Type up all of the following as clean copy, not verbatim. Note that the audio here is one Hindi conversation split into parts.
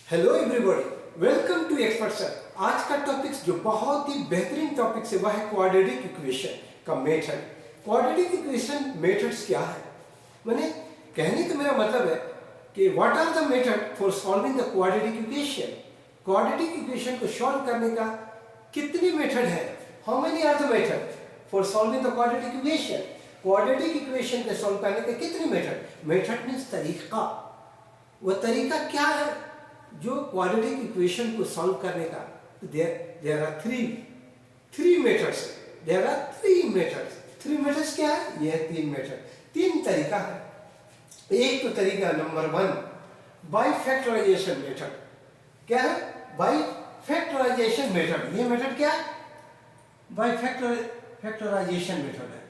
Hello everybody, welcome to expert sir. आज का टॉपिक्स जो बहुत ही बेहतरीन टॉपिक्स है वह है क्वाड्रेटिक इक्वेशन का मेथड। क्वाड्रेटिक इक्वेशन मेथड्स क्या है? मैंने कहने का मेरा मतलब है कि what are the method for solving the quadratic equation. Quadratic equation को सॉल्व करने का कितने मेथड है? How many are the method for solving the quadratic equation? Quadratic equation को सॉल्व करने के कितने मेथड? मेथड मीन्स तरीका। वह तरीका क्या है जो क्वाड्रेटिक इक्वेशन को सॉल्व करने का? There are three methods. There are three methods क्या है? यह तीन मेथड, तीन तरीका है। एक तो तरीका नंबर 1 बाय फैक्टराइजेशन मेथड। क्या है? By factorisation method. ये मेथड क्या है? बाय फैक्टराइजेशन मेथड है।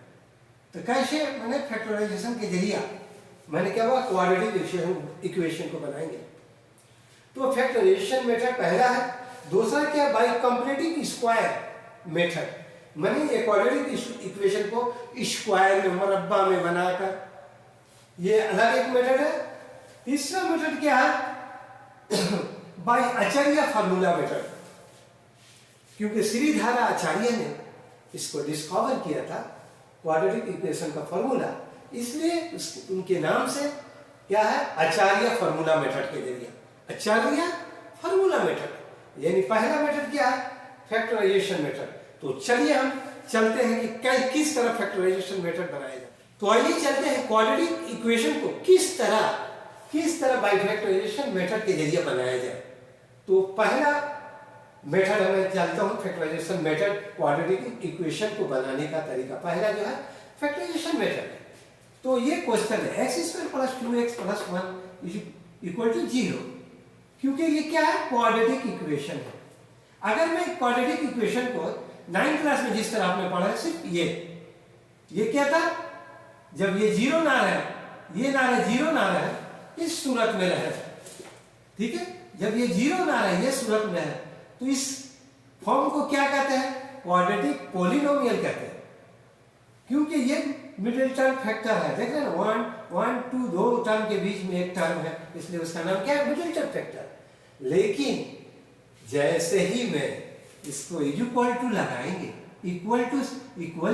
तो कैसे? मैंने फैक्टराइजेशन के जरिए मैंने क्या हुआ, क्वाड्रेटिक इक्वेशन को बनाएंगे। तो फैक्टराइजेशन मेथड पहला है। दूसरा क्या? Bye completing square method. मैंने ये क्वाड्रेटिक इक्वेशन को स्क्वायर में, मुरब्बा में बनाकर, ये अलग एक मेथड है। तीसरा मेथड क्या है? बाय आचार्य फार्मूला मेथड। क्योंकि श्रीधर आचार्य ने इसको डिस्कवर किया था, क्वाड्रेटिक इक्वेशन का फार्मूला, इसलिए उनके नाम से क्या है? आचार्य फार्मूला मेथड के जरिए। आचार्य फार्मूला मेथड यानी पहला मेथड क्या है? Factorisation method. तो चलिए हम चलते हैं कि किस तरह फैक्टराइजेशन मेथड बनाया जाए। तो आइए चलते हैं क्वाड्रेटिक इक्वेशन को किस तरह बाय फैक्टराइजेशन मेथड के जरिए बनाया जाए। तो पहला मेथड हमें चलता हूं फैक्टराइजेशन मेथड, क्वाड्रेटिक इक्वेशन को बनाने का तरीका। पहला जो है फैक्टराइजेशन मेथड। तो ये क्वेश्चन है x² + 2x + 1 = 0। क्योंकि ये क्या है? क्वाड्रेटिक इक्वेशन है। अगर मैं क्वाड्रेटिक इक्वेशन को 9th क्लास में जिस तरह आपने पढ़ा है, सिर्फ ये क्या था? जब ये जीरो ना रहे, ये ना रहे, जीरो ना रहे, इस सूरत में रहे, ठीक है? जब ये जीरो ना रहे, ये सूरत में है, तो इस फॉर्म को क्या कहते हैं? क्वाड्रेटिक पॉलिनोमियल कहते हैं। क्योंकि ये मिडिल टर्म फैक्टर है। देख रहे हैं, 1 2 दो टर्म के बीच में एक टर्म है, इसलिए उसका नाम क्या है? Middle term factor. लेकिन जैसे ही मैं इसको इक्वल टू लगाएंगे, इक्वल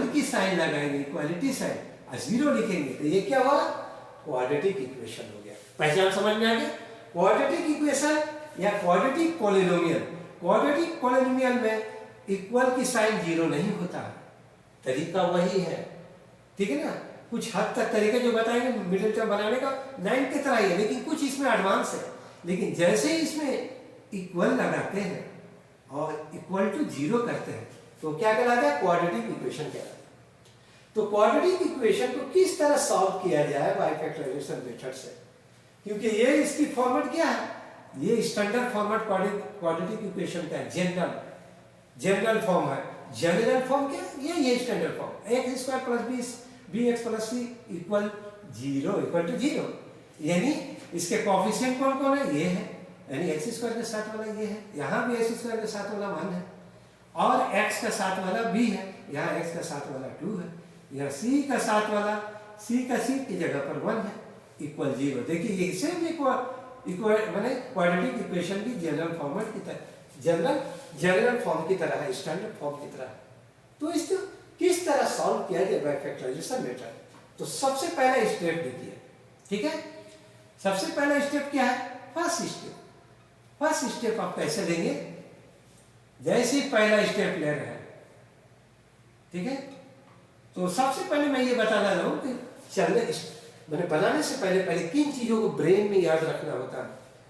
की साइन लगाएंगे, इक्वालिटी साइन, और 0 लिखेंगे, तो ये क्या हुआ? क्वाड्रेटिक इक्वेशन हो गया। पहचान समझ में आ गया? क्वाड्रेटिक इक्वेशन या क्वाड्रेटिक पॉलिनोमियल। क्वाड्रेटिक पॉलिनोमियल में इक्वल की साइन 0 नहीं होता। तरीका वही है, ठीक है ना? कुछ हद तक तरीका जो बताएंगे मिडिल टर्म बनाने का 9 की तरह ही है, लेकिन कुछ इसमें एडवांस है। लेकिन जैसे ही इसमें इक्वल लगाते हैं और इक्वल टू 0 करते हैं, तो क्या कहलाता है? क्वाड्रेटिक इक्वेशन कहलाता है। तो क्वाड्रेटिक इक्वेशन को किस तरह सॉल्व किया जाए बाय फैक्टराइजेशन मेथड से? क्योंकि ये इसकी फॉर्मेट क्या है? ये स्टैंडर्ड फॉर्मेट क्वाड्रेटिक इक्वेशन का जनरल फॉर्म है। जनरल फॉर्म क्या है? ये standard form x² + bx + c = 0 यानी इसके कोएफिशिएंट कौन कौन है? ये है, यानी x² के साथ वाला ये है, यहाँ भी x² के साथ वाला 1 है, और x का साथ वाला b है, यहाँ x का साथ वाला 2 है, यहाँ c का साथ वाला c की जगह पर 1 है, = 0। देखिए ये सेम माने क्वाड्रेटिक इक्वेशन की जनरल फॉर्मेट की तरह, जनरल फॉर्म की तरह है, स्टैंडर्ड फॉर्म की तरह। तो इसको किस तरह सॉल्व किया जाए बाय फैक्टराइजेशन मेथड? तो सबसे पहला स्टेप देखिए, ठीक है? सबसे पहला स्टेप क्या है? फर्स्ट स्टेप आप कैसे लेंगे? जैसे ही पहला स्टेप ले रहे हैं, ठीक है? तो सबसे पहले मैं ये बताना चाहूँ कि मैंने बनाने से पहले किन चीजों को ब्रेन में याद रखना होता है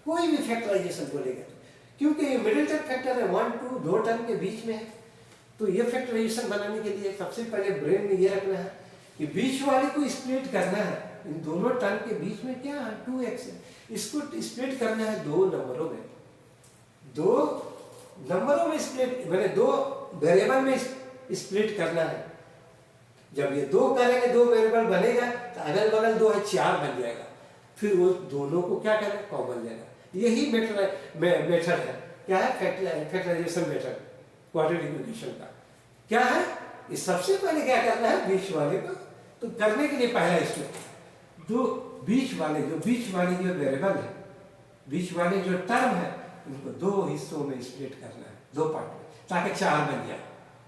कोई भी फैक्टराइजेशन बोलेगा। क्योंकि ये मिडिल टर्म फैक्टर है, 1 2 दो टर्म के बीच में है। तो ये फैक्टराइजेशन बनाने के लिए सबसे पहले ब्रेन में ये रखना है कि बीच वाले को स्प्लिट करना है। इन दोनों टर्म के बीच में क्या है? 2x है। इसको स्प्लिट करना है दो नंबरों में स्प्लिट, मैंने दो वेरिएबल में स्प्लिट करना है। जब ये 2 करेंगे, 2 वेरिएबल बनेगा, तो अगल बगल 2 है, 4 बन जाएगा। फिर वो दोनों को क्या करना? कॉमन लेना। यही मेथड है। क्या है? फैक्टराइजेशन मेथड क्वाड्रेटिक इक्वेशन का क्या है? इस सबसे पहले क्या करना है? बीच वाले को तो करने के लिए पहला स्टेप, जो बीच वाले जो वेरिएबल है, बीच वाले जो टर्म है, इनको दो हिस्सों में स्प्लिट करना है, दो पार्ट में, ताकि 4 बन जाए।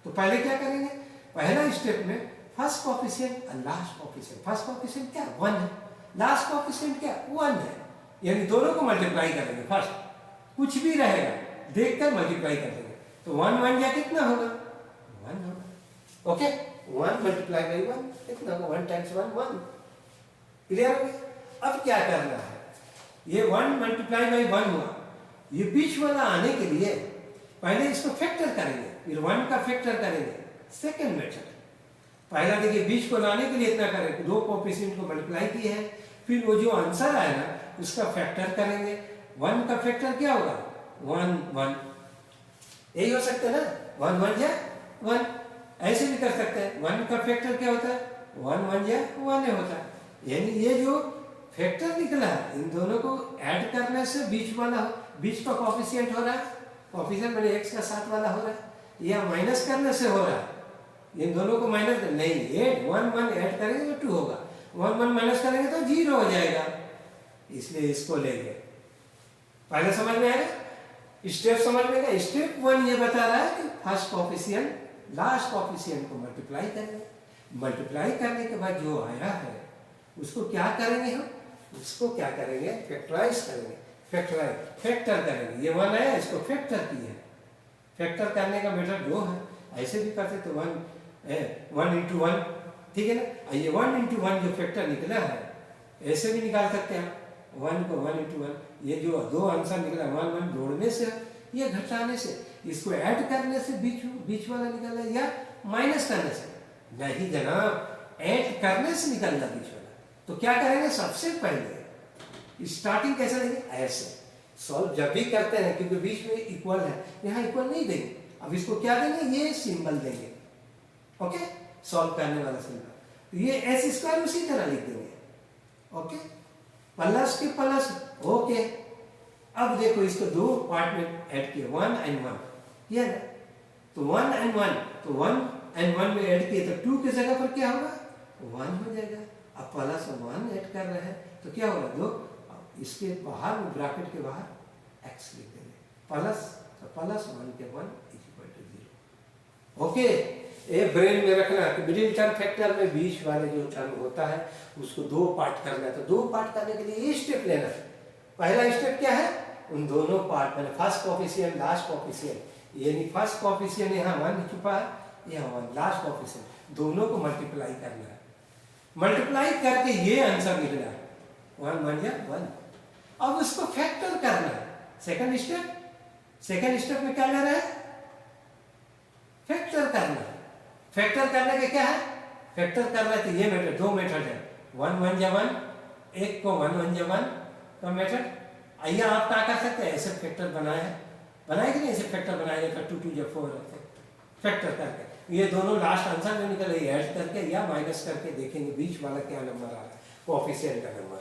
तो पहले क्या करेंगे, पहला स्टेप में फर्स्ट कोफिशिएंट और लास्ट कोफिशिएंट, फर्स्ट कोफिशिएंट क्या 1 है, लास्ट कोफिशिएंट क्या 1 है, यानी दोनों को मल्टीप्लाई करेंगे। फर्स्ट कुछ भी रहेगा देखकर मल्टीप्लाई कर देंगे, तो 1 1 या कितना होगा 1 होगा। ओके, 1 मल्टीप्लाई बाई 1 कितना होगा 1 टाइम्स 1 1। क्लियर हो गया। अब क्या करना है, ये 1 मल्टीप्लाई बाई 1 हुआ, ये बीच वाला आने के लिए पहले इसको फैक्टर करेंगे, फिर 1 का फैक्टर करेंगे। सेकंड मेथड, पहला देखिए बीच को लाने के लिए इतना करें, दो कोफिशिएंट को मल्टीप्लाई किए हैं, फिर वो जो आंसर आया ना उसका फैक्टर करेंगे। 1 का फैक्टर क्या होगा 1 1, यही हो सकता है ना, 1 1 या 1, ऐसे भी कर सकते हैं। 1 का फैक्टर क्या होता है 1 1 या 1 होता है, यानी ये जो फैक्टर निकला है इन दोनों को ऐड करने से बीच का कोफिशिएंट हो रहा है, कोफिशिएंट मैंने x का साथ वाला हो रहा है, या माइनस करने से हो रहा है, इन दोनों को माइनस नहीं, 1 1 ऐड करेंगे तो 2 होगा, 1 1 माइनस करेंगे तो 0 हो जाएगा, इसलिए इसको लेंगे। पहले समझ में आएगा, स्टेप समझ में आएगा। स्टेप 1 ये बता रहा है कि फर्स्ट कोफिशिएंट लास्ट कोफिशिएंट को मल्टीप्लाई करेंगे, मल्टीप्लाई करने के बाद जो आया है उसको क्या करेंगे हम, उसको क्या करेंगे फैक्टराइज करेंगे, फैक्टर करेंगे। ये 1 आया, इसको फैक्टर किए, फैक्टर करने का मेथड 2 है, ऐसे भी करते तो 1 इंटू 1, ठीक है ना। ये 1 इंटू 1 जो फैक्टर निकला है ऐसे भी निकाल सकते हैं, 1 को 1 इंटू 1, ये जो दो आंसर निकला 1 1 जोड़ने से या घटाने से, इसको ऐड करने से बीच वाला निकला, या माइनस करने से, नहीं जनाब ऐड करने से निकलना बीच वाला। तो क्या करेंगे, सबसे पहले स्टार्टिंग कैसे देंगे, ऐसे सॉल्व जब भी करते हैं, क्योंकि बीच में इक्वल है, यहाँ इक्वल नहीं देंगे, अब इसको क्या देंगे, ये सिंबल देंगे। ओके, सॉल्व करने वाला सिंबल, तो ये एस स्क्वायर उसी तरह लिख देंगे। ओके, प्लस के प्लस, ओके। अब देखो इसको दो पार्ट में ऐड किया, 1 and 1, ये ना, तो 1 and 1, तो 1 and 1 में ऐड किए तो 2 की जगह पर क्या होगा 1 हो जाएगा। अब प्लस 1 ऐड कर रहे हैं तो क्या होगा 2, इसके बाहर ब्रैकेट के बाहर x लिख देंगे, प्लस, तो प्लस 1 के 1 इक्वल टू 0। ओके, ये ब्रेन में रखना कि मिडिल टर्म फैक्टर में बीच वाले जो टर्म होता है उसको दो पार्ट करना है, तो दो पार्ट करने के लिए ये स्टेप लेना है। पहला स्टेप क्या है, उन दोनों पार्ट में फर्स्ट कोफिशिएंट लास्ट कोफिशिएंट, यानी फर्स्ट कोफिशिएंट यहाँ 1 छुपा है, यहाँ 1, लास्ट कोफिशिएंट दोनों को मल्टीप्लाई करना है। मल्टीप्लाई करके ये आंसर निकला 1 1 या 1, अब उसको फैक्टर करना है। सेकंड स्टेप में क्या ले रहा है, फैक्टर करना है। फैक्टर करने के क्या है, फैक्टर कर रहे थे, ये मेथड, दो मेथड है, 1 1 या 1, एक को 1 1 या 1 का मेथड। आइए आप क्या कर सकते हैं, ऐसे फैक्टर बनाए कि नहीं, ऐसे फैक्टर बनाएंगे तो 2 2 या 4 फैक्टर करके ये दोनों लास्ट आंसर जो निकले ऐड करके या माइनस करके देखेंगे बीच वाला क्या नंबर आ रहा है, कोफिशिएंट का नंबर।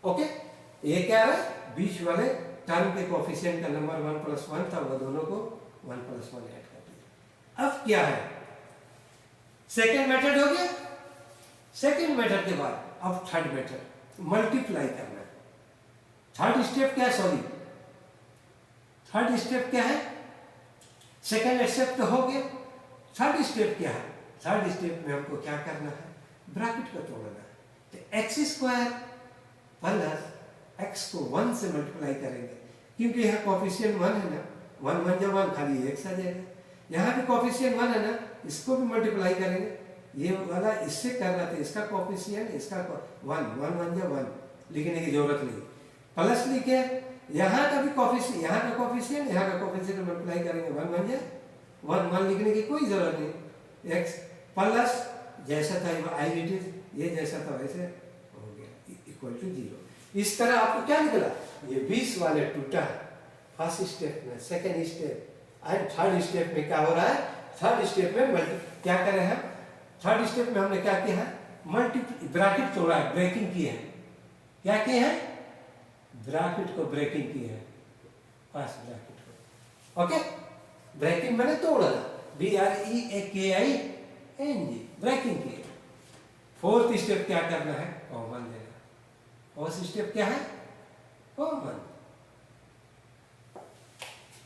ओके, ये क्या है, बीच वाले टर्म के कोफिशिएंट का नंबर 1 + 1 था, वो दोनों को 1 + 1 ऐड कर दिया। अब क्या है, सेकेंड मेथड हो गया। सेकेंड मेथड के बाद अब थर्ड मेथड, मल्टीप्लाई करना है। थर्ड स्टेप क्या है, सॉरी थर्ड स्टेप क्या है, सेकेंड स्टेप तो हो गया, थर्ड स्टेप क्या है, थर्ड स्टेप में हमको क्या करना है, ब्रैकेट को तोड़ना है। तो x² प्लस x को 1 से मल्टीप्लाई करेंगे, क्योंकि यहाँ कोफिशिएंट 1 है ना, 1 1 जब 1 खाली x आ जाएगा, यहाँ भी कोफिशिएंट 1 है ना, इसको भी मल्टीप्लाई करेंगे, ये वाला इससे कर रहा था, इसका कोफिशिएंट इसका 1 1 1 जब 1 लिखने की जरूरत नहीं, प्लस लिखे, यहाँ का भी कोफिशिएंट, यहाँ का कोफिशिएंट, यहाँ का कोफिशिएंट मल्टीप्लाई करेंगे, 1 1 जब 1 1 लिखने की कोई जरूरत नहीं, x प्लस जैसा था एज इट इज, ये जैसा था वैसे हो गया, इक्वल टू 0। इस तरह आपको क्या निकला, ये 20 वाले टूटा फर्स्ट स्टेप में, second step and third step में क्या हो रहा है, थर्ड स्टेप में क्या करें हम, थर्ड स्टेप में हमने क्या किया है, ब्रैकेट तोड़ा है, ब्रेकिंग की है, क्या किए हैं, ब्रैकेट को ब्रेकिंग की है, फर्स्ट ब्रैकेट को। ओके, ब्रेकिंग मैंने तोड़ा, BREAKING, ब्रेकिंग की है। फोर्थ स्टेप क्या करना है, कॉमन लेना। फोर्थ स्टेप क्या है, कॉमन।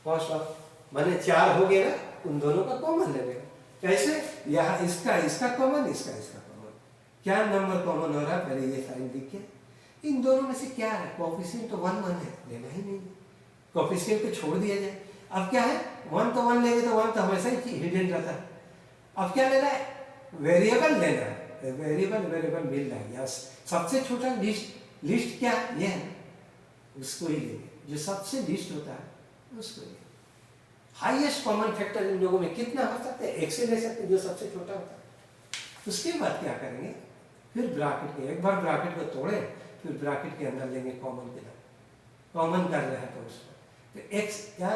कॉस्ट ऑफ माने 4 हो गया ना, उन दोनों का कॉमन ले लेगा। कैसे? यहाँ इसका कॉमन, इसका कॉमन। क्या नंबर कॉमन हो रहा है, पहले ये साइन लिख के, इन दोनों में से क्या है, कोएफिशिएंट तो 1 1 है, लेना ही नहीं, कोएफिशिएंट को छोड़ दिया जाए। अब क्या है, 1 तो 1 लेंगे तो 1 तो हमेशा ही हिडन रहता है। अब क्या लेना है, वेरिएबल लेना है, वेरिएबल मिल रहा है। यस, सबसे छोटा लिस्ट क्या ये है, उसको ही लेंगे, जो सबसे लिस्ट होता है उसको लेंगे। हाईएस्ट कॉमन फैक्टर इन लोगों में कितना हो सकता है, एक से ले सकते हैं, जो सबसे छोटा होता है। उसके बाद क्या करेंगे, फिर ब्रैकेट के, एक बार ब्रैकेट को तोड़े, फिर ब्रैकेट के अंदर लेंगे कॉमन के लिए, कॉमन कर रहे हैं तो उसको, तो x क्या,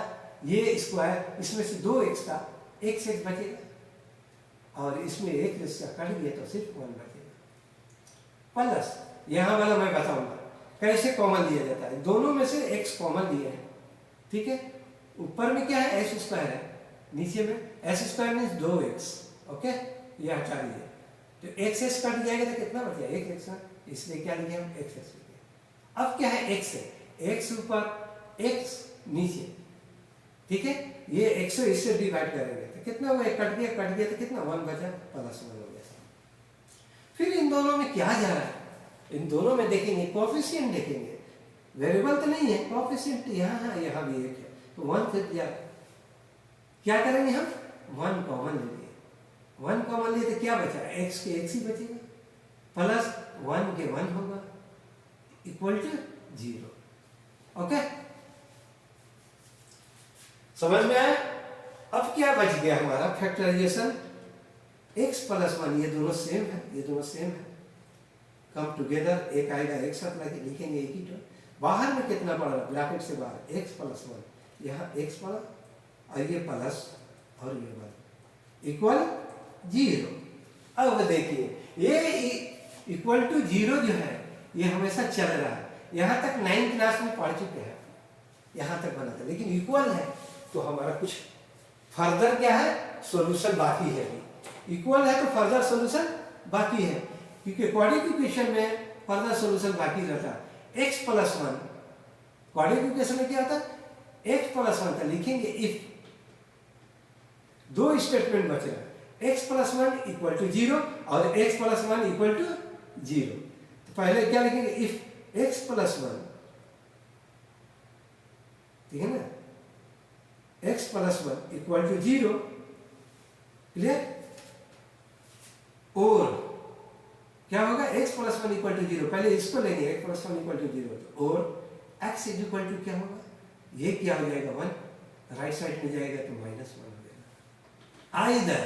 ये स्क्वायर, इसमें से 2x का x बचेगा, और इसमें 1 का कट गया तो सिर्फ 1 बचेगा। प्लस यहाँ वाला मैं बताऊंगा कैसे कॉमन लिया जाता है। दोनों में से x कॉमन लिए हैं, ठीक है। ऊपर में क्या है, s स्क्वायर है, नीचे में s square means 2x, okay, ये हटा लीजिए, तो x कट जाएगा तो कितना बचेगा, 1x, इसलिए क्या लिया हम, x लिया। अब क्या है, x है, x ऊपर x नीचे, ठीक है, ये 100 इससे डिवाइड करेंगे तो कितना हुआ, कट गया तो कितना, 1 बचा, +1 हो गया। फिर इन दोनों में क्या जा रहा है, इन दोनों में देखेंगे कोएफिशिएंट, देखेंगे वेरिएबल तो नहीं है, कोएफिशिएंट यहाँ है, यहाँ भी 1 है, तो 1 फिर क्या करेंगे हम, 1 कॉमन ले लिए, 1 कॉमन लिए तो क्या बचा, x के x ही बचेगा, प्लस 1 के 1 होगा, इक्वल टू 0, ओके, समझ में आया। अब क्या बच गया हमारा, फैक्टराइजेशन, x + 1, ये दोनों सेम है, ये दोनों सेम है, कम टुगेदर, एक आएगा एक साथ लगे लिखेंगे एक ही टर्म। बाहर में कितना पड़ा, ब्रैकेट से बाहर x + 1, यहाँ x पड़ा और ये प्लस और ये 1 इक्वल 0। अब देखिए ये इक्वल टू 0 जो है ये हमेशा चल रहा है, यहाँ तक 9th क्लास में पढ़ चुके हैं, यहाँ तक बना था, लेकिन इक्वल है तो हमारा कुछ फर्दर क्या है, सॉल्यूशन बाकी है। इक्वल है तो फर्दर सॉल्यूशन बाकी है, क्योंकि क्वाड्रेटिक इक्वेशन में फर्दर सॉल्यूशन बाकी रहता है। x + 1 क्वाड्रेटिक इक्वेशन में क्या होता है, x + 1 का लिखेंगे इफ, दो स्टेटमेंट बच रहा है, x + 1 इक्वल टू 0 और x + 1 इक्वल टू 0। तो पहले क्या लिखेंगे, इफ x + 1, ठीक है ना, x + 1 इक्वल टू 0, क्लियर, और क्या होगा, x + 1 इक्वल टू 0, पहले इसको लेंगे, x + 1 इक्वल टू 0, और x इक्वल टू क्या होगा, ये क्या हो जाएगा 1, राइट साइड में जाएगा तो -1 हो जाएगा।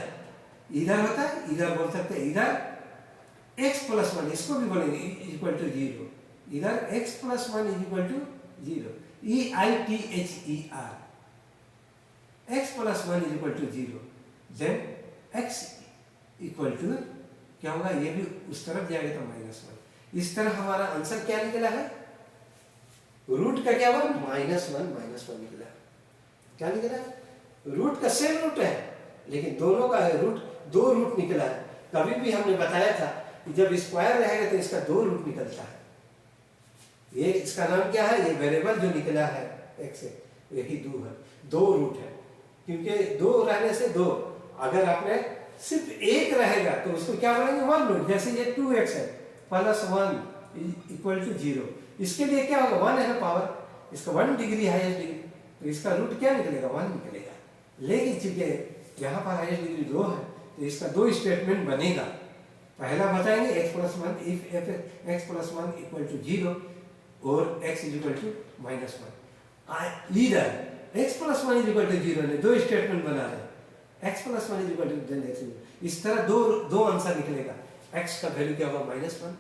इधर होता है, इधर बोल सकते हैं, इधर x + 1, इसको भी बोलेंगे इक्वल टू 0, इधर x + 1 equal to 0, EITHER, x + 1 equal to 0, then x equal to क्या होगा, ये भी उस तरफ जाएगा तो -1। इस तरह हमारा आंसर क्या निकला है, रूट का क्या हुआ, -1 निकला। क्या निकला, रूट का सेम रूट है, लेकिन दोनों का रूट, 2 रूट निकला है। कभी भी हमने बताया था कि जब स्क्वायर रहेगा तो इसका 2 रूट निकलता है। ये इसका नाम क्या है, ये वेरिएबल जो निकला है x से, यही 2 है, 2 रूट है, क्योंकि 2 रहने से 2, अगर आपने सिर्फ 1 रहेगा तो उसको क्या बोलेंगे, 1 रूट। जैसे ये 2x है + 1 इक्वल टू 0, इसके लिए क्या होगा, 1 है पावर, इसका 1 डिग्री हाईएस्ट डिग्री, तो इसका रूट क्या निकलेगा, 1 निकलेगा। लेकिन चूंकि यहाँ पर हाईएस्ट डिग्री 2 है तो इसका 2 स्टेटमेंट बनेगा। पहला बताएंगे x + 1, if x + 1 equal to 0 और x इक्वल टू -1, लीडर x + 1 इक्वल टू 0 ने 2 स्टेटमेंट बना रहे, x + 1 equal to then x, इस तरह दो आंसर निकलेगा। x का वैल्यू क्या होगा, -1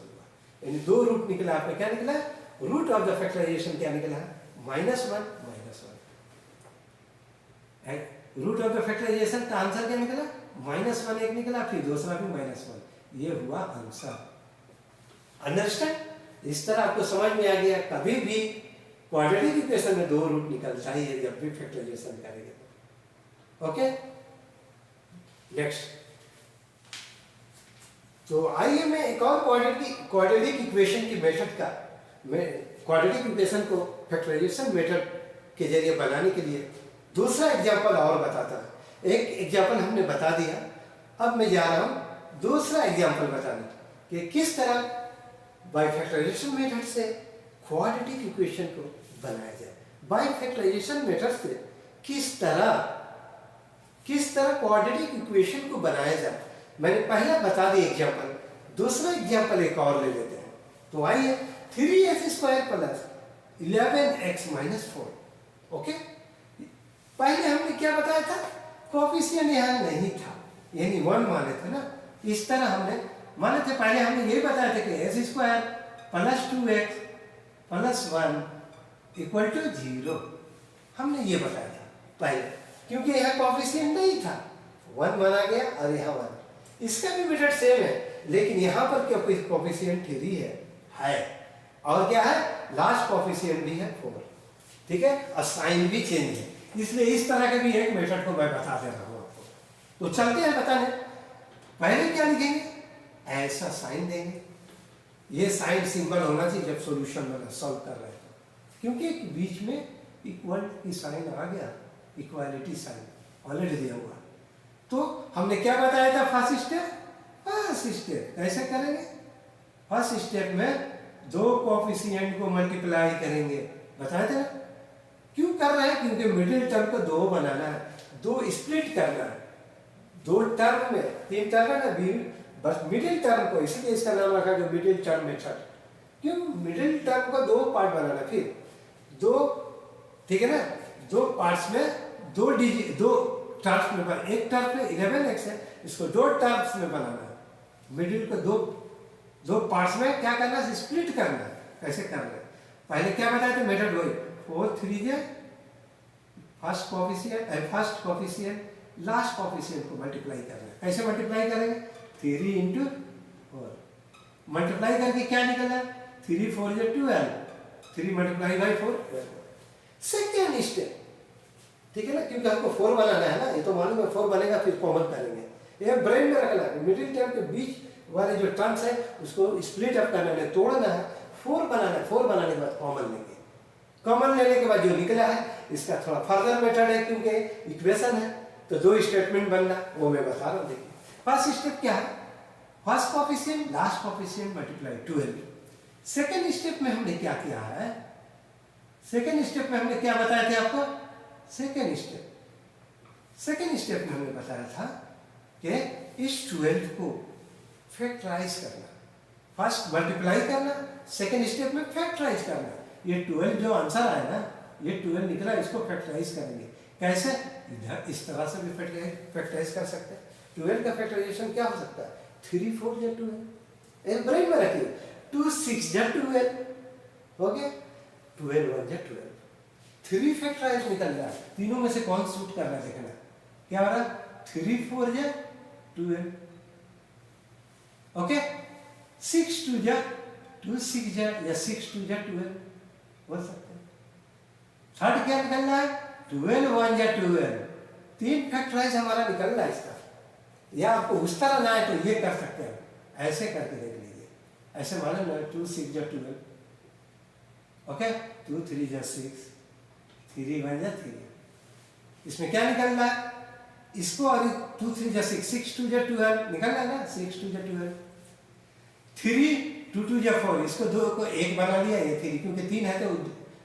हुआ, यानी 2 रूट निकला। आपका क्या निकला, रूट ऑफ द फैक्टराइजेशन क्या निकला है, -1 रूट ऑफ द फैक्टराइजेशन का आंसर क्या निकला, -1 एक निकला, फिर दूसरा भी -1, ये हुआ आंसर। अंडरस्टैंड, इस तरह आपको समझ में आ गया। कभी भी क्वाड्रेटिक इक्वेशन में 2 रूट निकलता ही है जब भी फैक्टराइजेशन करेंगे तो। Okay, next. तो आइए मैं एक और क्वाड्रेटिक इक्वेशन की मेथड का, मैं क्वाड्रेटिक इक्वेशन को फैक्टराइजेशन मेथड के जरिए बनाने के लिए दूसरा एग्जाम्पल और बताता है। एक एग्जाम्पल हमने बता दिया, अब मैं जा रहा हूँ दूसरा एग्जाम्पल बताने कि किस तरह बाय फैक्टराइजेशन मेथड से क्वाड्रेटिक इक्वेशन को बनाया जाए। बाय फैक्टराइजेशन मेथड से किस तरह क्वाड्रेटिक इक्वेशन को बनाया जाए, मैंने पहला बता दिया एग्जाम्पल, दूसरा एग्जाम्पल एक और ले लेते हैं। तो आइए 3x² plus 11x minus 4। Okay, पहले हमने क्या बताया था, कोफिशिएंट यहाँ नहीं था, यानी 1 माने थे ना, इस तरह हमने माने थे। पहले हमने ये बताया था कि x² plus 2x plus 1 equal to 0, हमने ये बताया था पहले, क्योंकि यहाँ कोफिशिएंट नहीं था, 1 माना गया और यहाँ 1। इसका भी मेथड सेम है, लेकिन यहाँ पर क्या कोफिशिएंट 3 है और क्या है, लास्ट कोफिशिएंट भी है 4, ठीक है, और साइन भी चेंज है, इसलिए इस तरह के भी एक मेथड को मैं बता दे रहा हूँ आपको। तो चलते हैं बताने। पहले क्या लिखेंगे, ऐसा साइन देंगे, ये साइन सिंबल होना चाहिए जब सॉल्यूशन में सॉल्व कर रहे हैं, क्योंकि बीच में इक्वल की साइन आ गया, इक्वालिटी साइन ऑलरेडी दिया हुआ। तो हमने क्या बताया था, फर्स्ट स्टेप कैसे करेंगे, फर्स्ट स्टेप में दो कोफिशिएंट को मल्टीप्लाई करेंगे, बताया था ना। क्यों कर रहे हैं, क्योंकि मिडिल टर्म को 2 बनाना है, 2 स्प्लिट करना है, 2 टर्म में 3 टर्म है ना, बस मिडिल टर्म को, इसलिए इसका नाम रखा गया मिडिल टर्म मेथड। क्यों, मिडिल टर्म को 2 पार्ट बनाना, फिर 2, ठीक है ना, 2 पार्ट्स में 2 टर्म्स में, एक टर्म में 11x है, इसको 2 टर्म्स में बनाना है, मिडिल को 2 पार्ट्स में क्या करना है, स्प्लिट करना है। कैसे करना है, पहले क्या बताया था, मेथड वही 4 3 जे फर्स्ट कोफिशिएंट लास्ट कोफिशिएंट को मल्टीप्लाई करना है। कैसे मल्टीप्लाई करेंगे, 3 इंटू 4 मल्टीप्लाई करके क्या निकला, 3 4 जे 12, 3 मल्टीप्लाई बाई 4 12। सेकेंड स्टेप, ठीक है ना, क्योंकि हमको 4 बनाना है ना, ये तो मालूम है 4 बनेगा, फिर कॉमन करेंगे, ये ब्रेन में रखना है। मिडिल टर्म के बीच वाले जो टर्म्स है उसको स्प्लिट अप करना है, तोड़ना है, 4 बनाना है, 4 बनाने के बाद कॉमन लेंगे, कॉमन लेने के बाद जो निकला है इसका थोड़ा फर्दर मेथड है, क्योंकि इक्वेशन है तो 2 स्टेटमेंट बनना, वो मैं बता रहा हूँ। देखिए फर्स्ट स्टेप क्या है, first coefficient last coefficient multiply 12। Second step में हमने क्या किया है, सेकेंड स्टेप में हमने क्या बताया था आपको, सेकेंड स्टेप में हमने बताया था कि इस 12 को फैक्टराइज करना, फर्स्ट मल्टीप्लाई करना, सेकेंड स्टेप में फैक्टराइज करना। ये 12 जो आंसर आया ना, ये 12 निकला, इसको फैक्टराइज करेंगे। कैसे, इधर इस तरह से भी फैक्टराइज कर सकते हैं। 12 का फैक्टराइजेशन क्या हो सकता है, 3 4 जा 12, ब्रेन में रखिए, 2 6 जा 12 हो गया, 12 1 जा 12, 3 फैक्टराइज निकल रहा है। तीनों में से कौन सूट कर रहा है देखना, क्या हो रहा है, 3 4 जा 12, ओके, 6 2 जा 2 6 जा या 6 2 जा 12 बोल सकते हैं। थर्ड क्या निकल रहा है, 12 1 जा 12, 3 फैक्टराइज हमारा निकल रहा है इसका। या आपको उस तरह ना है तो ये कर सकते हैं, ऐसे करके देख लीजिए, ऐसे मालूम है 2 6 जा 12, ओके, 2 3 जा 6, 3 1 जा 3, इसमें क्या निकल रहा है, इसको और 2 3 जा 6, 6 2 जा 12 निकल रहा है ना, 6 2 जा 12, 3 2 2 जा 4, इसको 2 को 1 बना लिया, ये 3 क्योंकि 3 है तो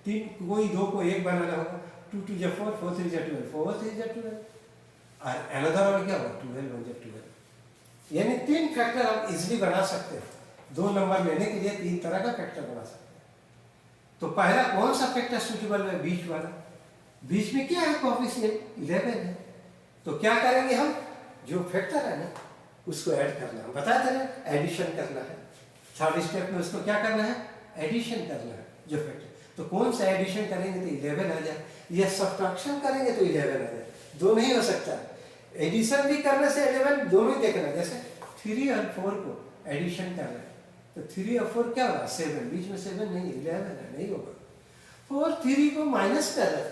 3 कोई 2 को 1 बनाना होगा, 2 2 जा 4, 4 3 जा 12, 4 3 जा 12, और अनदर वन क्या होगा, 12 1 जा 12। यानी 3 फैक्टर हम इजीली बना सकते हैं, 2 नंबर लेने के लिए 3 तरह का फैक्टर बना सकते हैं। तो पहला कौन सा फैक्टर सूटेबल है, बीच वाला, बीच में क्या है, कोफिशिएंट 11 है, तो क्या करेंगे हम, जो फैक्टर है ना उसको ऐड करना है, बताया था ना, एडिशन करना है। थर्ड स्टेप में उसको क्या करना है, एडिशन करना है जो फैक्टर। तो कौन सा एडिशन करेंगे तो 11 आ जाए, या सब्ट्रैक्शन करेंगे तो 11 आ जाए, दोनों ही हो सकता है। एडिशन भी करने से 11 दोनों ही देखना, जैसे 3 और 4 को एडिशन करना है तो 3 और 4 क्या होगा, 7, बीच में 7 नहीं, 11 है, नहीं होगा। 4 3 को माइनस कर रहा है,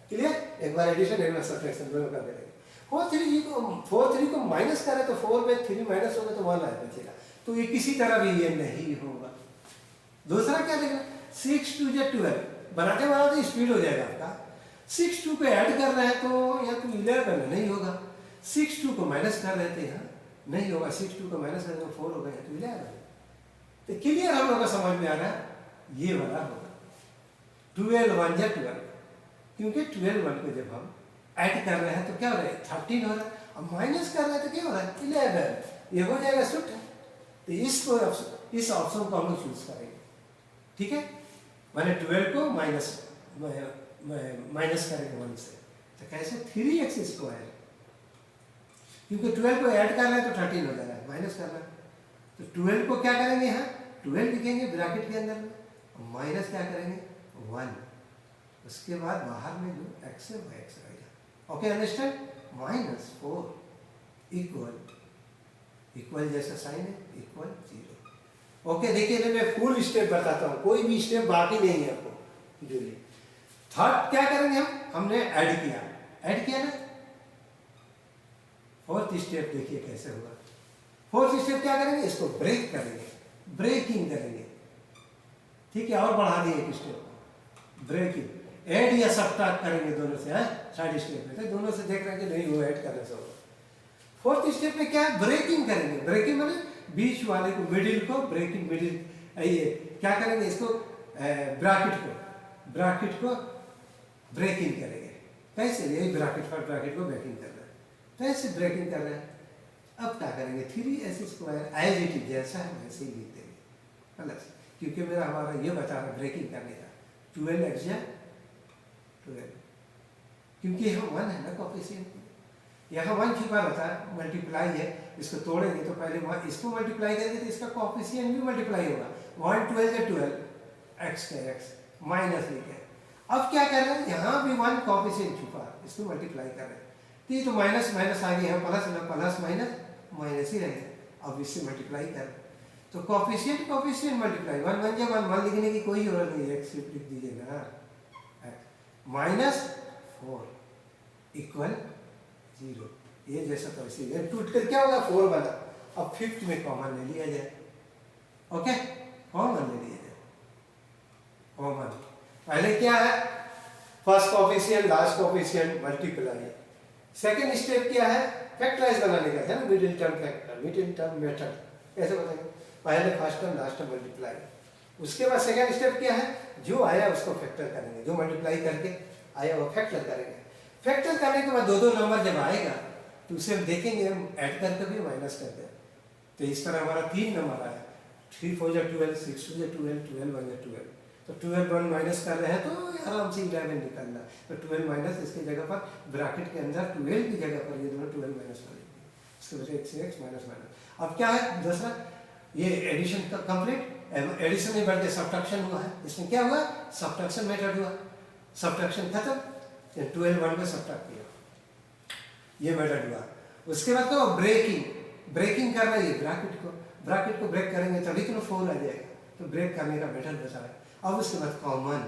क्लियर, एक बार एडिशन एक बार सब्ट्रैक्शन दोनों कर देंगे। 4 3 को माइनस करें तो 4 में 3 माइनस होगा तो 1 आया बचेगा, तो ये किसी तरह भी ये नहीं होगा। दूसरा क्या देखना, 6 2 जा 12, बनाते बनाते स्पीड हो जाएगा आपका, 6 2 को ऐड कर रहे हैं तो यहाँ तो 11 नहीं होगा, 6 2 को माइनस कर रहे थे यहाँ नहीं होगा, 6 2 को माइनस करेंगे 4 होगा, यहाँ तो 11। तो क्लियर हम लोग को समझ में आ रहा है, ये वाला होगा 12 1 जा 12, क्योंकि 12 1 को जब हम ऐड कर रहे हैं तो क्या हो रहा है 13 हो रहा है, अब माइनस कर रहे हैं तो क्या हो रहा है 11, ये हो जाएगा सूट। तो इसको इस ऑप्शन को हम लोग चूज करेंगे, ठीक है, मैंने 12 को माइनस करेंगे 1 से, तो कैसे 3x स्क्वायर, क्योंकि 12 को ऐड कर रहे हैं तो 13 हो जाएगा, माइनस करना है तो 12 को क्या करेंगे यहाँ 12 लिखेंगे ब्रैकेट के अंदर में, माइनस क्या करेंगे 1, उसके बाद बाहर में जो x है वो x रहेगा। ओके अंडरस्टैंड, -4 इक्वल जैसा साइन है इक्वल 0। ओके देखिए मैं फुल स्टेप बताता हूँ, कोई भी स्टेप बाकी नहीं है आपको जो लिए। थर्ड क्या करेंगे हमने ऐड किया ना, फोर्थ स्टेप देखिए कैसे होगा। फोर्थ स्टेप क्या करेंगे, इसको ब्रेक करेंगे, ब्रेकिंग करेंगे, ठीक है, और बढ़ा दिए एक स्टेप ब्रेकिंग, ऐड या सब्ट्रैक्ट करेंगे दोनों से, है थर्ड स्टेप में, तो दोनों से देख रहे हैं कि नहीं वो ऐड करने से होगा। फोर्थ स्टेप में क्या है, ब्रेकिंग करेंगे, ब्रेकिंग माने बीच वाले को, मिडिल को ब्रेकिंग, मिडिल ये क्या करेंगे, इसको ब्रैकेट को ब्रेकिंग करेंगे, कैसे, यही ब्रैकेट पर ब्रैकेट को ब्रेकिंग कर रहे हैं, कैसे ब्रेकिंग कर रहे हैं। अब क्या करेंगे 3x square as it is जैसा है वैसे ही लिख देंगे प्लस, क्योंकि मेरा हमारा ये बता रहा ब्रेकिंग करने का 12x या 12, क्योंकि यहाँ 1 है ना कोफिशिएंट, यहाँ 1 छिपा रहता है, मल्टीप्लाई है, इसको तोड़ेंगे तो पहले वहाँ इसको मल्टीप्लाई करेंगे तो इसका कोफिशिएंट भी मल्टीप्लाई होगा, 1 12 या 12 x का x माइनस लिखे। अब क्या कर रहे हैं, यहाँ भी 1 कोफिशिएंट छुपा, इसको मल्टीप्लाई कर रहे हैं, तो ये तो माइनस माइनस आ गया, यहाँ प्लस ना, प्लस माइनस माइनस ही रहेगा, अब इससे मल्टीप्लाई कर, तो कोफिशिएंट मल्टीप्लाई 1 बन जाए, 1 लिखने की कोई जरूरत नहीं है, x लिख दीजिए ना, -4 इक्वल 0, ये जैसा तो ऐसे ही टूट कर क्या होगा 4 बना। अब फिफ्थ में कॉमन ले लिया जाए, ओके कॉमन ले लिया जाए, कॉमन पहले क्या है, first coefficient last coefficient multiply, second step क्या है, फैक्टराइज बनाने का है ना, middle term factor, middle term method, कैसे बताएंगे, पहले first term last term multiply, उसके बाद सेकंड स्टेप क्या है, जो आया उसको फैक्टर करेंगे, जो मल्टीप्लाई करके आया वो फैक्टर करेंगे, फैक्टर करने के बाद दो नंबर जब आएगा तो उसे हम देखेंगे, हम ऐड करके भी माइनस करते हैं, तो इस तरह हमारा 3 नंबर आया, 3 4 जा 12, 6 2 जा 12, 12 1 जा 12, तो 12 1 माइनस कर रहे हैं तो आराम से 11 निकलना, तो 12 माइनस इसकी जगह पर ब्रैकेट के अंदर 12 की जगह पर ये दोनों 12 माइनस कर लेंगे, इसके वजह x से x माइनस माइनस। अब क्या है दूसरा, ये एडिशन का कंप्लीट, एडिशन नहीं बढ़ते सब्ट्रैक्शन हुआ है, इसमें क्या हुआ, सब्ट्रैक्शन मेथड हुआ, सब्ट्रैक्शन खत्म, 12 1 में सब्ट्रैक्ट किया, ये मेथड हुआ। उसके बाद तो ब्रेकिंग कर रही है ब्रैकेट को ब्रेक करेंगे तभी तो 4 आ जाएगा, तो ब्रेक करने का मेथड बता है। अब उसके बाद कॉमन,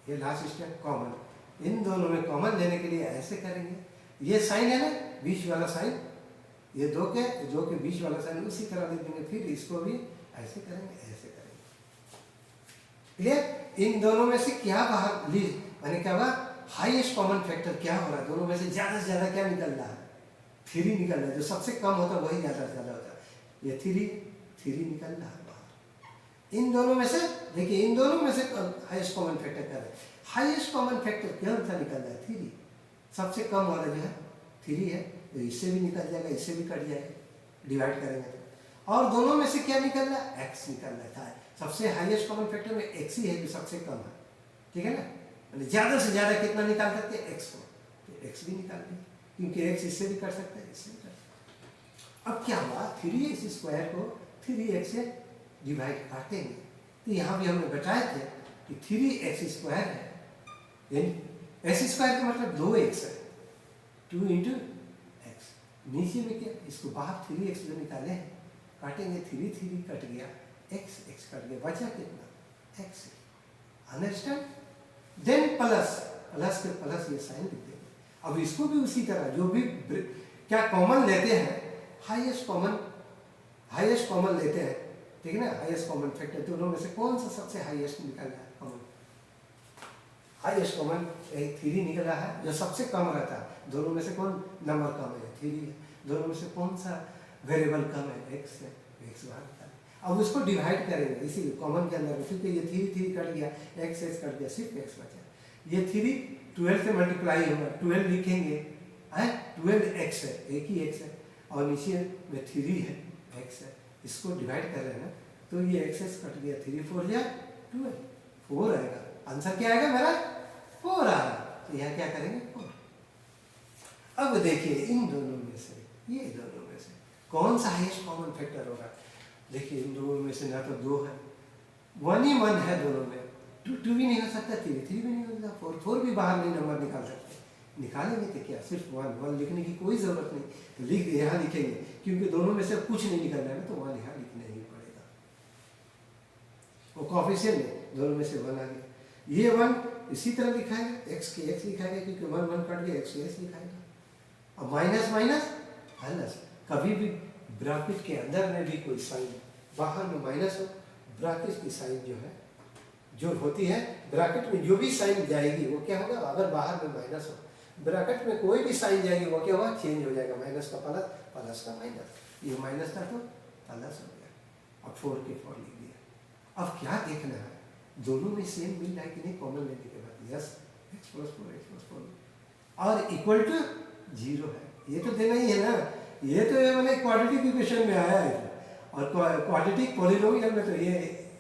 ये लास्ट स्टेप कॉमन, इन दोनों में कॉमन लेने के लिए ऐसे करेंगे, ये साइन है ना बीच वाला साइन, ये दो के जो के बीच वाला साइन उसी तरह लिख देंगे, फिर इसको भी ऐसे करेंगे, ऐसे करेंगे, क्लियर। इन दोनों में से क्या बाहर ली, मैंने क्या हुआ, हाईएस्ट कॉमन फैक्टर क्या हो रहा है, दोनों में से ज्यादा क्या निकल रहा है, 3 निकल रहा है, जो सबसे कम होता है वही ज्यादा से ज्यादा होता है, ये 3 निकल रहा है बाहर। इन दोनों में से देखिए, इन दोनों में से हाईएस्ट कॉमन फैक्टर क्या है, हाईएस्ट कॉमन फैक्टर क्या सा निकल रहा है 3, सबसे कम वाला जो है 3 है, तो इससे भी निकल जाएगा, इससे भी कट जाएगा, डिवाइड करेंगे तो। और दोनों में से क्या निकल रहा है, x निकल रहा था, सबसे हाईएस्ट कॉमन फैक्टर में x ही है जो सबसे कम है, ठीक है ना, ज्यादा से ज्यादा कितना निकाल सकते हैं, x को, तो x भी निकाल दें, क्योंकि x इससे भी कर सकते हैं, इससे भी कर सकते हैं। अब क्या हुआ, 3x स्क्वायर को 3x से डिवाइड काटेंगे, तो यहाँ भी हमने बताए थे कि 3x स्क्वायर है, यानी x स्क्वायर का मतलब 2x है, 2 इंटू एक्स, नीचे में क्या, इसको बाहर 3x जो निकाले हैं काटेंगे, 3 कट गया, x कट गया, बचा कितना x, अंडरस्टैंड। देन प्लस के प्लस ये साइन लिख देंगे। अब इसको भी उसी तरह जो भी क्या कॉमन लेते हैं, हाईएस्ट कॉमन लेते हैं, ठीक है ना, हाईएस्ट कॉमन फैक्टर, दोनों में से कौन सा सबसे हाईएस्ट निकल रहा है कॉमन, हाईएस्ट कॉमन थ्री निकला है, जो सबसे कम रहता है। दोनों में से कौन नंबर कम है? थ्री है। दोनों में से कौन सा वेरिएबल कम है? एक्स है। एक्स बाहर निकालें। अब उसको डिवाइड करेंगे, इसीलिए कॉमन के अंदर, क्योंकि ये थ्री थ्री कट गया, एक्स एक्स कट गया, सिर्फ एक्स बचा। ये थ्री 12 से मल्टीप्लाई होगा, 12 लिखेंगे, 12 एक्स है, एक ही एक्स है, और नीचे में थ्री है, एक्स है। इसको डिवाइड कर रहे हैं ना, तो ये एक्स एक्स कट गया, 3 4 या 12, 4 आएगा। आंसर क्या आएगा मेरा? 4 आ रहा। तो यहाँ क्या करेंगे? 4। अब देखिए इन दोनों में से, ये दोनों में से कौन सा हाईएस्ट कॉमन फैक्टर होगा? देखिए इन दोनों में से ना तो 2 है, 1 ही 1 है दोनों में, 2 भी नहीं हो सकता, 3 भी नहीं हो सकता, 4 भी बाहर नहीं नंबर निकाल सकते। निकालेंगे तो क्या, सिर्फ 1 लिखने की कोई ज़रूरत नहीं, तो लिख यहाँ लिखेंगे, क्योंकि दोनों में से कुछ नहीं निकलना है, तो 1 यहाँ लिखना ही पड़ेगा। वो कोएफिशिएंट में दोनों में से 1 आ गया। ये 1 इसी तरह लिखाएगा, एक्स के एक्स लिखाएगा, क्योंकि 1 1 कट गया, एक्स के एक्स लिखाएगा। अब माइनस माइनस प्लस, कभी भी ब्रैकेट के अंदर में भी कोई साइन, बाहर में माइनस हो, ब्रैकेट की साइन जो है, जो होती है ब्रैकेट में जो भी साइन जाएगी वो क्या होगा? अगर बाहर में माइनस हो, ब्रैकेट में कोई भी साइन जाएगी वो क्या होगा? चेंज हो जाएगा, माइनस का प्लस, प्लस का माइनस। ये माइनस था तो प्लस हो गया। अब 4 के 4 लिख दिया। अब क्या देखना है? दोनों में सेम मिल रहा है कि नहीं कॉमन लेने के बाद? यस, एक्स प्लस 4 और इक्वल टू 0 है, ये तो देना ही है ना। ये तो ये मैंने क्वाड्रेटिक इक्वेशन में आया है, और क्वाड्रेटिक पॉलिनोमियल में तो ये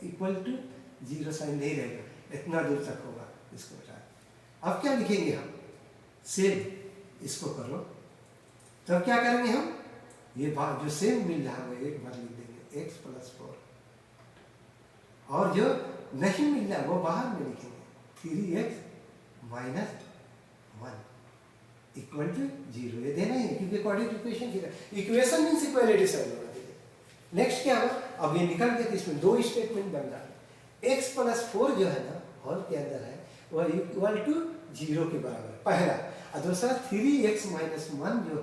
इक्वल टू 0 साइन नहीं रहेगा, इतना दूर तक होगा। इसको बता, अब क्या लिखेंगे हम? सेम इसको करो, तब क्या करेंगे हम? ये बात जो सेम मिल रहा है वो एक बार लिख देंगे, एक्स प्लस 4, और जो नहीं मिल रहा है वो बाहर में लिखेंगे, 3x माइनस 1 इक्वल टू 0। ये देना ही है, क्योंकि क्वाड्रेटिक इक्वेशन की इक्वेशन मींस इक्वालिटी साइन होना चाहिए। नेक्स्ट क्या होगा? अब ये निकल गया, इसमें 2 स्टेटमेंट बन रहा है। x प्लस 4 जो है ना होल के अंदर है, वह इक्वल टू 0 के बराबर है, पहला। और दूसरा 3x माइनस 1 जो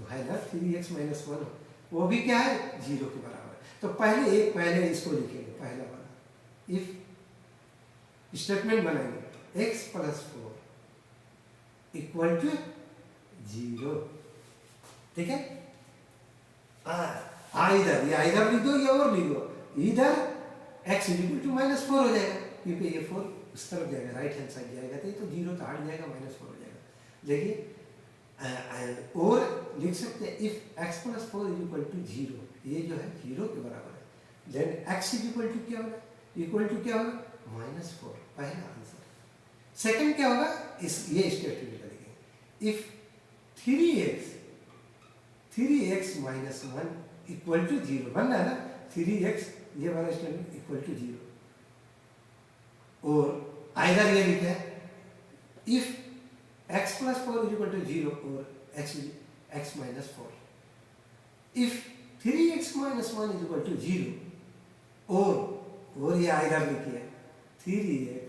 है ना, 3x माइनस 1 वो भी क्या है? 0 के बराबर है। तो पहले इसको लिखेंगे, पहला वाला इफ स्टेटमेंट बनाएंगे, x प्लस 4 इक्वल टू 0, ठीक है? इधर या इधर लिख दो या और लिख दो, इधर x इक्वल टू माइनस 4 हो जाएगा, क्योंकि ये 4 उस तरफ जाएगा, राइट हैंड साइड जाएगा, तो ये तो 0 तो हट जाएगा, माइनस 4 हो जाएगा। देखिए और लिख सकते हैं if x plus 4 is equal to 0, ये जो है 0 के बराबर है, then x is equal to क्या होगा? इक्वल टू क्या होगा? माइनस 4, पहला आंसर। सेकंड क्या होगा? इस ये स्टेटमेंट करेंगे, if 3x minus 1 equal to 0, बनना है ना, 3x ये वाला स्टेटमेंट इक्वल टू 0, और आइदर ये लिखा है if x plus 4 is equal to 0 और x minus 4, if 3x minus 1 is equal to 0 और ये आइदर लिखिए 3x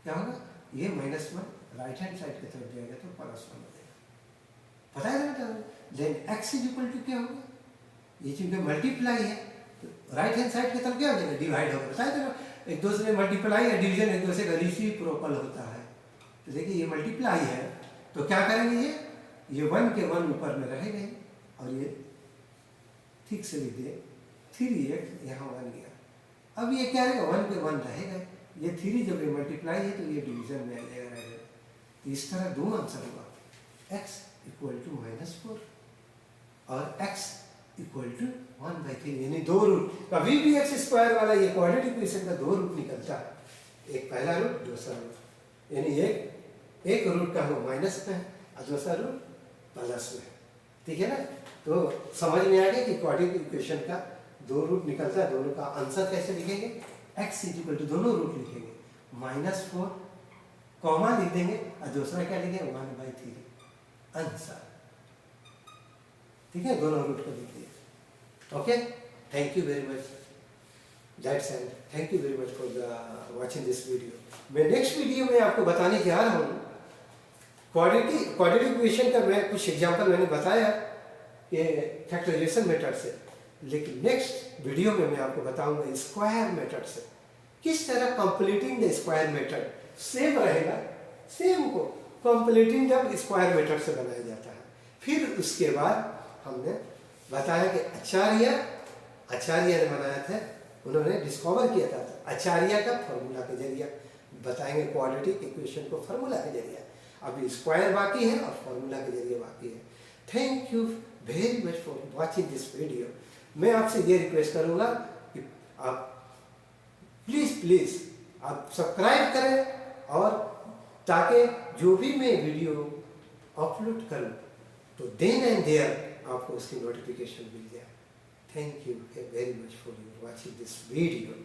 क्या होगा? ये माइनस 1 राइट हैंड साइड की तरफ जाएगा तो प्लस 1 हो जाएगा, पता है ना? Then x is equal to क्या होगा? ये चूंकि मल्टीप्लाई है तो राइट हैंड साइड की तरफ क्या हो जाएगा? डिवाइड होगा, बताया था एक दूसरे में मल्टीप्लाई या डिवीजन एक दूसरे का रेसिप्रोकल होता है। तो देखिए ये मल्टीप्लाई है तो क्या करेंगे? ये 1 के 1 ऊपर में रहेगा, और ये ठीक से लिख दिए 3x यहाँ 1 गया। अब ये क्या रहेगा? 1 के 1 रहेगा, ये 3 जब ये मल्टीप्लाई है तो ये डिवीजन में आ जाएगा, रहेगा। तो इस तरह दो आंसर होगा, x इक्वल टू माइनस 4 और x इक्वल टू 1/3, यानी 2 रूट। कभी भी एक्स स्क्वायर वाला ये क्वाड्रेटिक इक्वेशन का 2 रूट निकलता है, एक पहला रूट दूसरा रूट, यानी एक रूट का हो माइनस में और दूसरा रूट प्लस में, ठीक है ना? तो समझ में आ गया कि क्वाड्रेटिक इक्वेशन का 2 रूट निकलता है। दोनों का आंसर कैसे लिखेंगे? x इक्वल टू दोनों रूट लिखेंगे, -4 कॉमा लिख देंगे और दूसरा क्या लिखेंगे? 1/3 आंसर, ठीक है? दोनों रूट को लिख दिया। Okay, thank you very much, that's and thank you very much for watching this video. मैं नेक्स्ट वीडियो में आपको बताने जा रहा हूँ क्वाड्रेटिक इक्वेशन का। मैं कुछ एग्जांपल मैंने बताया कि फैक्टराइजेशन मेथड से, लेकिन नेक्स्ट वीडियो में मैं आपको बताऊंगा स्क्वायर मेथड से, किस तरह completing the square method same रहेगा, सेम को कंप्लीटिंग जब स्क्वायर मेथड से बनाया जाता है। फिर उसके बाद हमने बताया कि आचार्य ने बनाया था, उन्होंने डिस्कवर किया था आचार्य का फॉर्मूला के जरिए। बताएंगे क्वाड्रेटिक इक्वेशन को फॉर्मूला के जरिए। अभी स्क्वायर बाकी है और फॉर्मूला के जरिए बाकी है। Thank you very much for watching this video. मैं आपसे ये रिक्वेस्ट करूँगा कि आप प्लीज़ आप सब्सक्राइब करें, और ताकि जो भी मैं वीडियो अपलोड करूँ तो देन एंड देयर आपको उसकी नोटिफिकेशन मिल जाए। Thank you very much for watching this video.